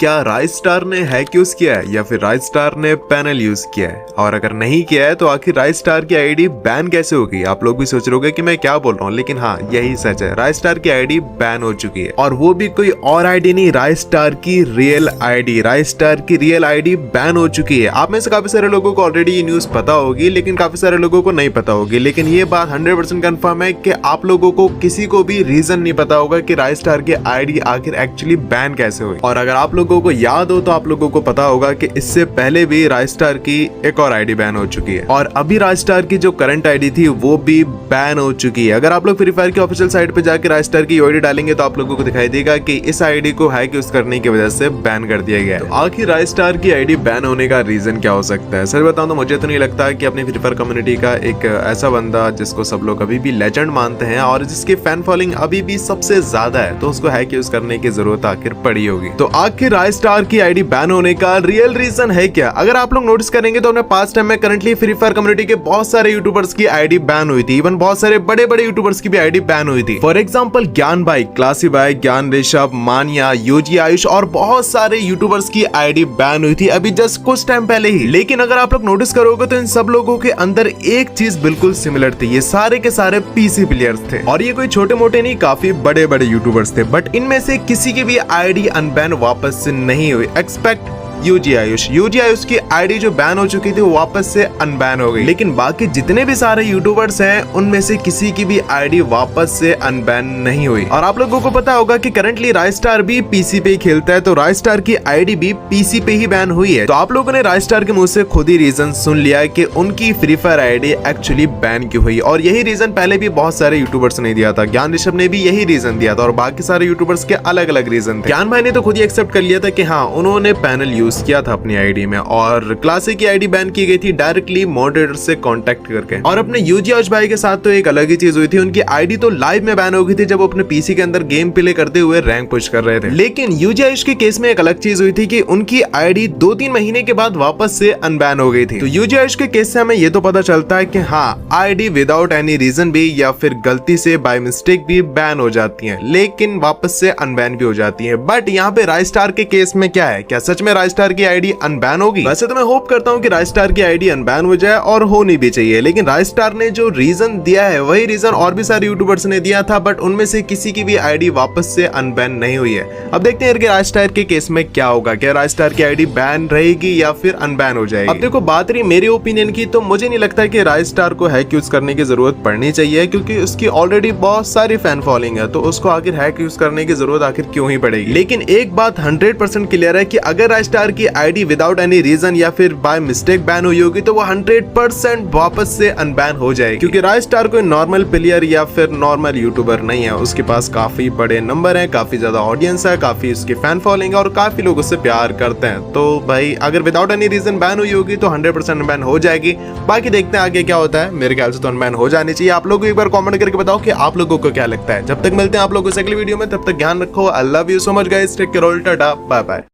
क्या राइस्टार ने hack use किया है या फिर राइस्टार ने पैनल यूज किया है, और अगर नहीं किया है तो आखिर राइस्टार की आईडी बैन कैसे होगी। आप लोग भी सोच रहे होगे कि मैं क्या बोल रहा हूँ, लेकिन हाँ यही सच है, राइस्टार की आईडी बैन हो चुकी है। और वो भी कोई और आईडी नहीं, राइस्टार की रियल आईडी, राइस्टार की रियल आईडी बैन हो चुकी है। आप में से काफी सारे लोगों को ऑलरेडी ये न्यूज पता होगी, लेकिन काफी सारे लोगों को नहीं पता होगी। लेकिन ये बात 100% कंफर्म है कि आप लोगों को किसी को भी रीजन नहीं पता होगा कि राइस्टार की आईडी आखिर एक्चुअली बैन कैसे हुई। और अगर आप लोगों को याद हो तो आप लोगों को पता होगा कि इससे पहले भी राइस्टार की एक और आईडी बैन हो चुकी है, और अभी राइस्टार की जो करंट आईडी थी वो भी बैन हो चुकी है। अगर आप लोग फ्री फायर की ऑफिशियल साइट पे जाकर राइस्टार की आईडी डालेंगे तो आप लोगों को दिखाई देगा कि इस आईडी को हैक यूज करने की वजह से बैन कर दिया गया है। तो आखिर राइस्टार की आईडी बैन होने का रीजन क्या हो सकता है? सच बताऊं तो मुझे तो नहीं लगता कि अपनी फ्री फायर कम्युनिटी का एक ऐसा बंदा जिसको सब लोग अभी भी लेजेंड मानते हैं और जिसकी फैन फॉलोइंग अभी भी सबसे ज्यादा है, तो उसको हैक यूज करने की जरूरत आखिर पड़ी होगी। तो आखिर राइस्टार की आईडी बैन होने का रियल रीजन है क्या? अगर आप लोग नोटिस करेंगे तो अपने पास्ट टाइम में करंटली फ्री फायर कम्युनिटी के बहुत सारे यूट्यूबर्स की आईडी बैन हुई थी, इवन बहुत सारे बड़े बड़े यूट्यूबर्स की भी आईडी बैन हुई थी। फॉर एग्जांपल ज्ञान भाई, क्लासी भाई, ज्ञान ऋषभ, मानिया, यूजी आयुष और बहुत सारे यूट्यूबर्स की आईडी बैन हुई थी अभी जस्ट कुछ टाइम पहले ही। लेकिन अगर आप लोग नोटिस करोगे तो इन सब लोगों के अंदर एक चीज बिल्कुल सिमिलर थी, ये सारे के सारे पीसी प्लेयर्स थे, और ये कोई छोटे मोटे नहीं, काफी बड़े बड़े यूट्यूबर्स थे। बट इनमें से किसी की भी आईडी अनबैन वापस से नहीं हुई, एक्सपेक्ट यूजी आयुष की आईडी जो बैन हो चुकी थी वो वापस से अनबैन हो गई। लेकिन बाकी जितने भी सारे यूट्यूबर्स हैं उनमें से किसी की भी आईडी वापस से अनबैन नहीं हुई। और आप लोगों को पता होगा कि करंटली राइस्टार भी पीसी पे ही खेलता है, तो राइस्टार की आईडी भी पीसी पे ही बैन हुई है। तो आप लोगों ने राइस्टार के मुंह से खुद ही रीजन सुन लिया है कि उनकी free fire ID actually ban क्यों हुई, और यही रीजन पहले भी बहुत सारे यूट्यूबर्स ने दिया था। ज्ञान ऋषभ ने भी यही रीजन दिया था और बाकी सारे यूट्यूबर्स के अलग अलग रीजन थे। ज्ञान भाई ने तो खुद ही एक्सेप्ट कर लिया था कि हाँ उन्होंने पैनल यूज किया था अपनी आईडी में, और क्लासिक की आईडी बैन की गई थी डायरेक्टली मॉडरेटर से कांटेक्ट करके। और अपने यूजी आयुष भाई के साथ तो एक अलग ही चीज हुई थी, उनकी आईडी तो लाइव में बैन हो गई थी जब वो अपने पीसी के अंदर गेम प्ले करते हुए रैंक पुश कर रहे थे। लेकिन यूजी आयुष के केस में एक अलग चीज हुई थी कि उनकी आईडी 2-3 महीने के बाद वापस से अनबैन हो गई थी। तो यूजी आयुष के केस से हमें ये तो पता चलता है कि हाँ आईडी विदाउट एनी रीजन भी या फिर गलती से बाय मिस्टेक भी बैन हो जाती है, लेकिन वापस से अनबैन भी हो जाती है। बट यहाँ पे राइस्टार के केस में क्या है, क्या सच में राइस्टार की आईडी अनबैन होगी? वैसे तो मैं होप करता हूँ कि राइस्टार की आईडी अनबैन हो जाए, और होनी भी चाहिए। लेकिन राइस्टार ने जो रीजन दिया है वही रीजन और भी सारे यूट्यूबर्स ने दिया था, बट उनमें से किसी की भी आईडी वापस से अनबैन नहीं हुई है। अब देखते हैं कि राइस्टार के केस में क्या होगा, क्या राइस्टार की आईडी बैन रहेगी या फिर अनबैन हो जाएगी। अब देखो बात रही मेरे ओपिनियन की, तो मुझे नहीं लगता कि राइस्टार को हैक यूज करने की जरूरत पड़नी चाहिए, क्योंकि उसकी ऑलरेडी बहुत सारी फैन फॉलोइंग है, तो उसको आखिर हैक यूज करने की जरूरत आखिर क्यों ही पड़ेगी। लेकिन एक बात 100% क्लियर है कि अगर राइस्टार की आईडी विदाउट एनी रीजन या फिर बाय मिस्टेक बैन हुई होगी तो वो 100% वापस से अनबैन हो जाएगी, क्योंकि राइस्टार कोई नॉर्मल प्लेयर या फिर नॉर्मल यूट्यूबर नहीं है। उसके पास काफी बड़े नंबर है, काफी ज्यादा ऑडियंस है, काफी उसकी फैन फॉलोइंग और काफी लोग उससे प्यार करते हैं। तो भाई अगर विदाउट एनी रीजन बैन हुई होगी तो 100% अनबैन हो जाएगी। बाकी देखते हैं आगे क्या होता है। मेरे ख्याल से तो अनबैन हो जानी चाहिए। आप लोग एक बार कमेंट करके बताओ कि आप लोगों को क्या लगता है। जब तक मिलते हैं आप लोगों से अगली वीडियो में, तब तक ध्यान रखो। I love you so much guys, take care, tata, bye bye.